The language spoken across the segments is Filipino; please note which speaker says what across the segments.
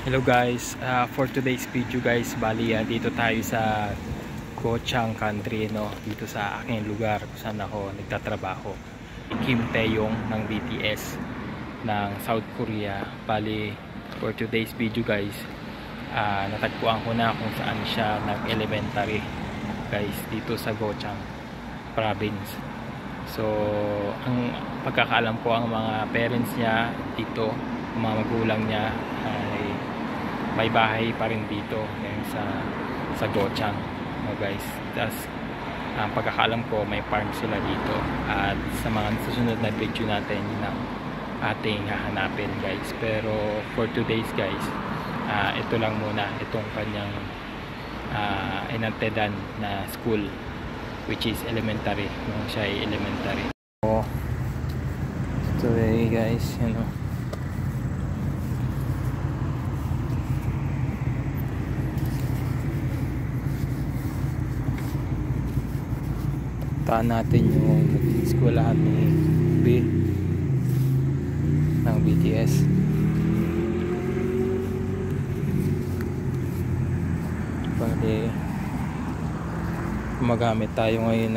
Speaker 1: Hello guys, for today's video guys, bali dito tayo sa Gochang Country, no? Dito sa aking lugar kung saan ako nagtatrabaho. Kim Taeyong ng BTS ng South Korea. Bali for today's video guys, natagpuan ko na kung saan siya nag-elementary guys, dito sa Gochang province. So ang pagkakaalam ko, ang mga parents niya dito, ang mga magulang niya ay may bahay pa rin dito ngayon sa Gochang, no guys. Tas ang pagkakaalam ko, may farm sila dito, at sa mga susunod na video natin yun ang ating hahanapin guys. Pero for today's guys, ito lang muna itong kanyang inantedan na school, which is elementary, no? Siya ay elementary. So today guys, you know, puntahan natin yung eskwelahan ni B ng BTS. Bali gumagamit tayo ngayon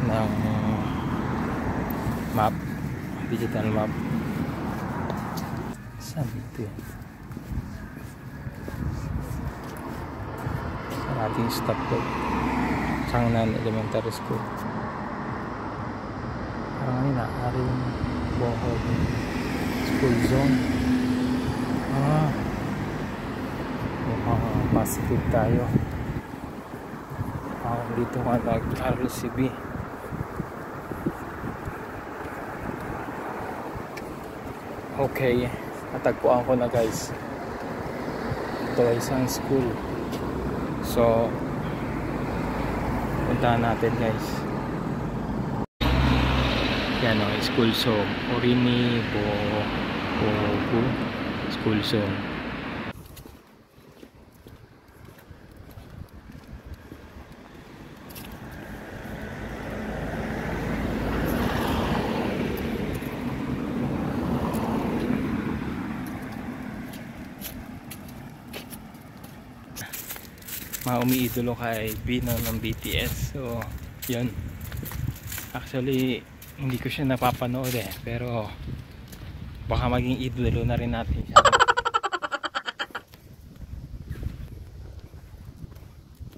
Speaker 1: ng map, digital map. Saan ito yun? Sa ating stop code, Changnan Elementary School. Parang ngayon naari yung Bohol School Zone. Mukhang positive tayo. Dito nga nag-aral si B. Okay, natagpuan ko na guys. Ito ay isang school. So puntahan natin guys. Yan o, school zone. Orini Boku School Zone. Mga umiidolo kay B ng BTS. So yun, actually hindi ko siya napapanood pero baka maging idolo na rin natin siya.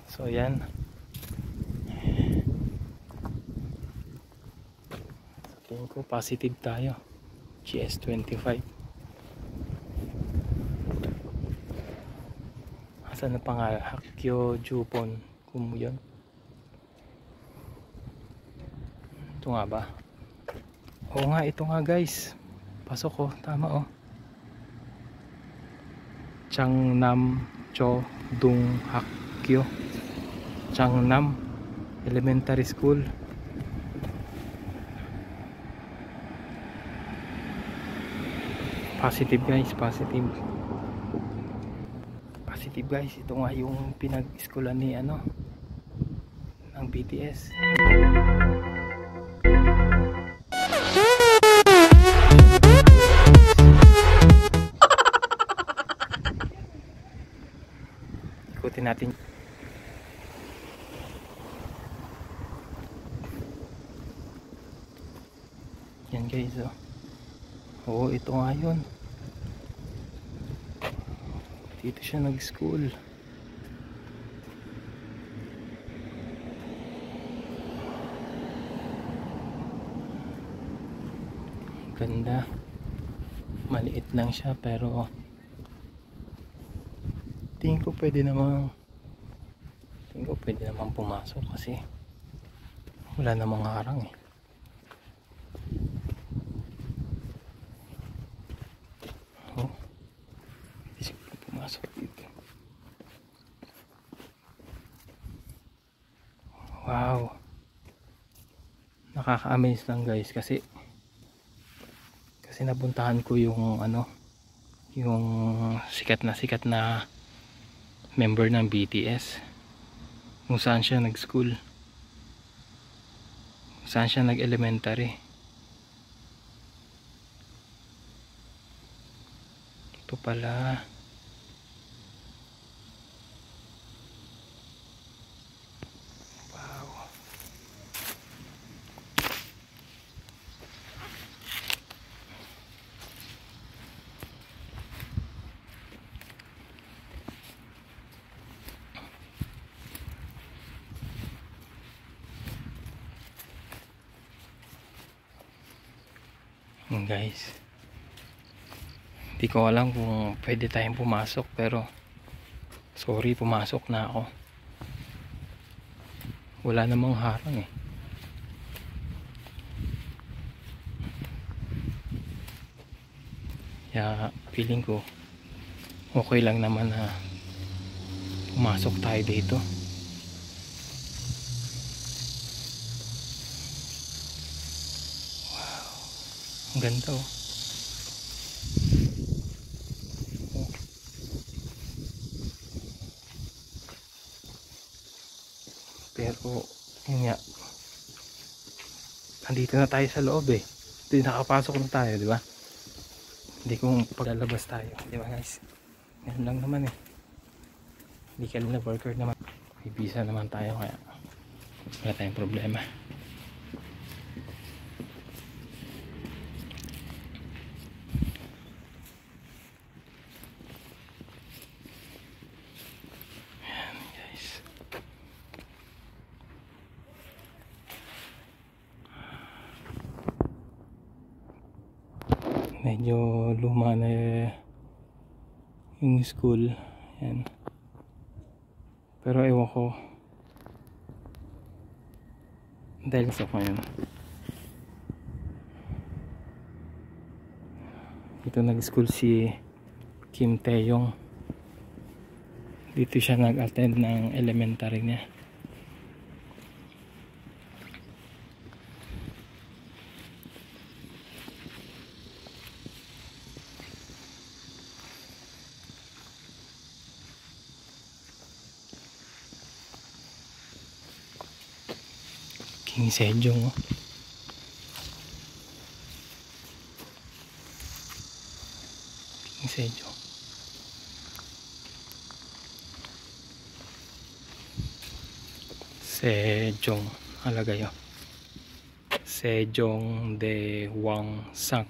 Speaker 1: So yan, tingin ko positive tayo. GS25. Saan na pa nga? Hakyo Jupon kung yun. Ito nga ba? Oo nga, ito nga guys. Pasok ko, tama Changnam Cho Dung Hakyo Changnam Elementary School. Positive guys, positive guys. Ito nga yung pinag-eskulan ni ng BTS. Ikutin natin. Yan guys, oo, ito nga yun. Dito siya nag-school. Ganda. Maliit lang siya pero tingin ko pwede namang pumasok kasi wala namang harang pumasok dito. Wow, nakaka-amaze lang guys kasi napuntahan ko yung yung sikat na member ng BTS, kung saan siya nag-school, kung saan siya nag-elementary. Ito pala. Wow. Guys, hindi ko alam kung pwede tayong pumasok, pero sorry, pumasok na ako. Wala namang harang eh. Kaya feeling ko okay lang naman na pumasok tayo dito. Wow, ang ganda oh. Pero yun nga, andito na tayo sa loob eh. Hindi, nakapasok na tayo, di ba? Hindi kung paglalabas tayo, di ba guys? Yan lang naman eh. Hindi ka na worker naman. May visa naman tayo, kaya wala tayong problema. Medyo luma na yung school. Yan. Pero ewan ko, dahil gusto ko yun. Dito nag-school si Kim Taeyong. Dito siya nag-attend ng elementary niya. King Sejong oh. King Sejong. Sejong alagay oh. Sejong de Hwangsang.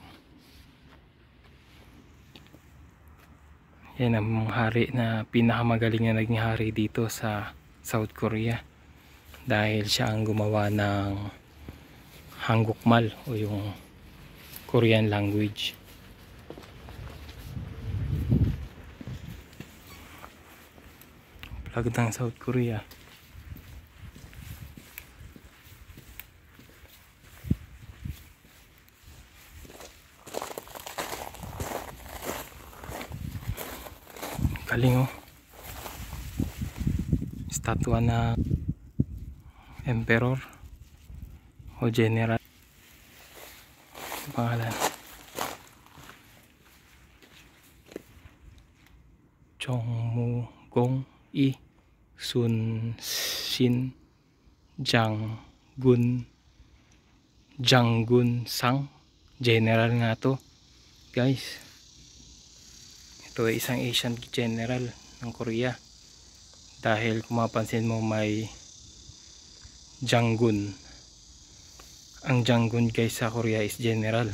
Speaker 1: Yan ang hari na pinakamagaling na naging hari dito sa South Korea. Dahil siya ang gumawa ng Hangukmal o yung Korean language. Flag ng South Korea. Galing oh. Statwa na Emperor o General. Ito pangalan. Chongmu-gong I Sun Shin Jang-gun Sang. General nga to guys. Ito ay isang Asian general ng Korea. Dahil kung mapansin mo may Janggun. Ang Janggun guys sa Korea is general.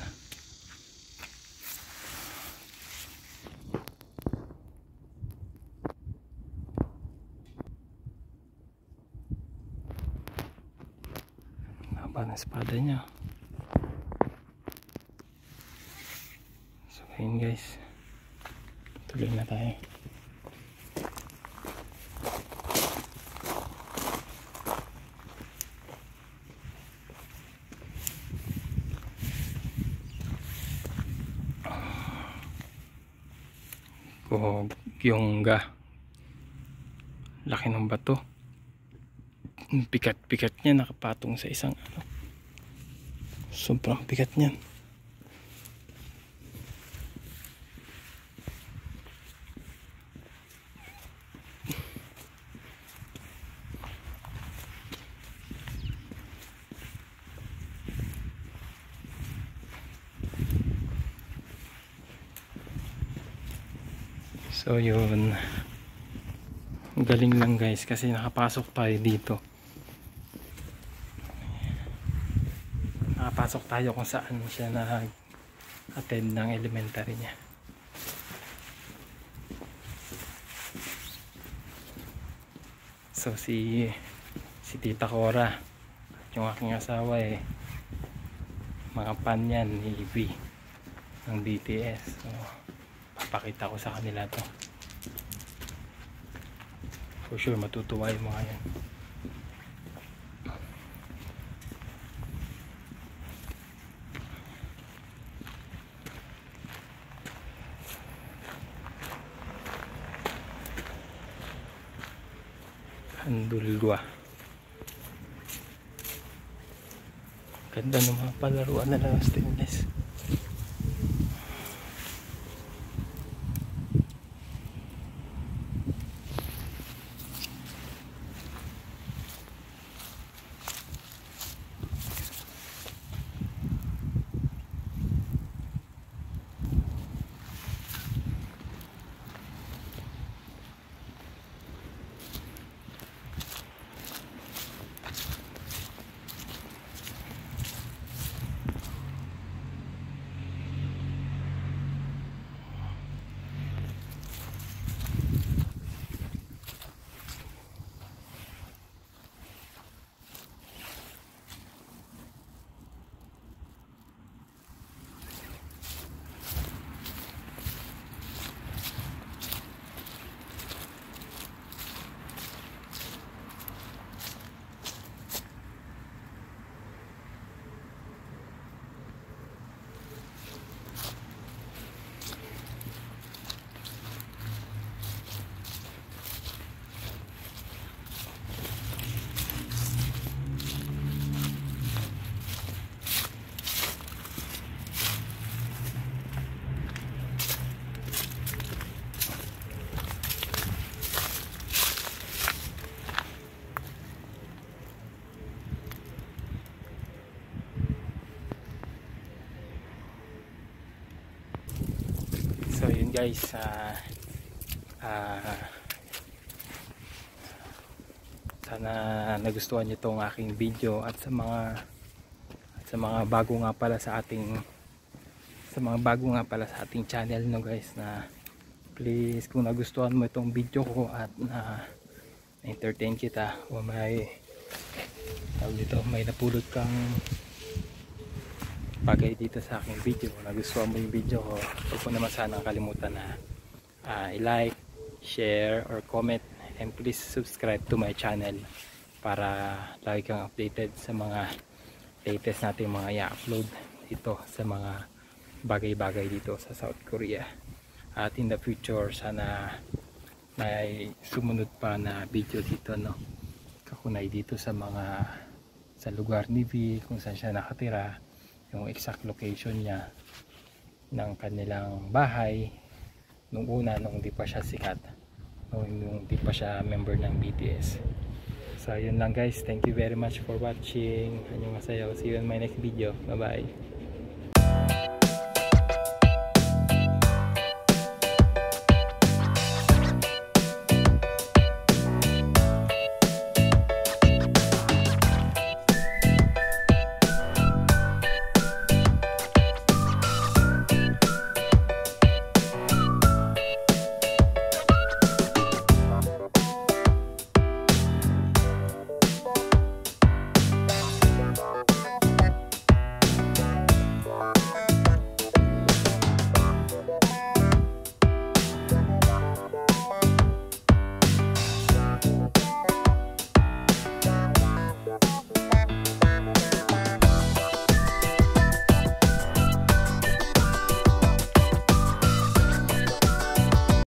Speaker 1: Haba ng espada niya. So ayun guys, tuloy na tayo. Gyeongga. Laki ng bato. Pikat-pikat niya, nakapatong sa isang ano. Sobrang pikat niyan. So yun, galing lang guys kasi nakapasok tayo dito. Nakapasok tayo kung saan siya nag-attend ng elementary niya. So si Tita Cora at yung aking asawa mga fan yan ni V ng BTS. So papakita ko sa kanila to. For sure matutuwa yung mga yan. Handulwa. Ganda ng mga palaruan na lang stainless. So yun guys, sana nagustuhan nyo itong aking video at sa mga bago nga pala sa ating channel no guys, na please kung nagustuhan mo itong video ko at na-entertain kita o may napulot kang bagay dito sa aking video, nagustuhan mo yung video ko, huwag mo naman sana kalimutan na i-like, share or comment, and please subscribe to my channel para lagi kang updated sa mga latest nating mga i-upload dito sa mga bagay-bagay dito sa South Korea. At in the future sana may sumunod pa na video dito no, kakunay dito sa lugar ni V, kung saan siya nakatira, yung exact location niya ng kanilang bahay nung di pa siya sikat, nung di pa siya member ng BTS. So yun lang guys, thank you very much for watching. Anyong masayaw, see you in my next video. Bye bye.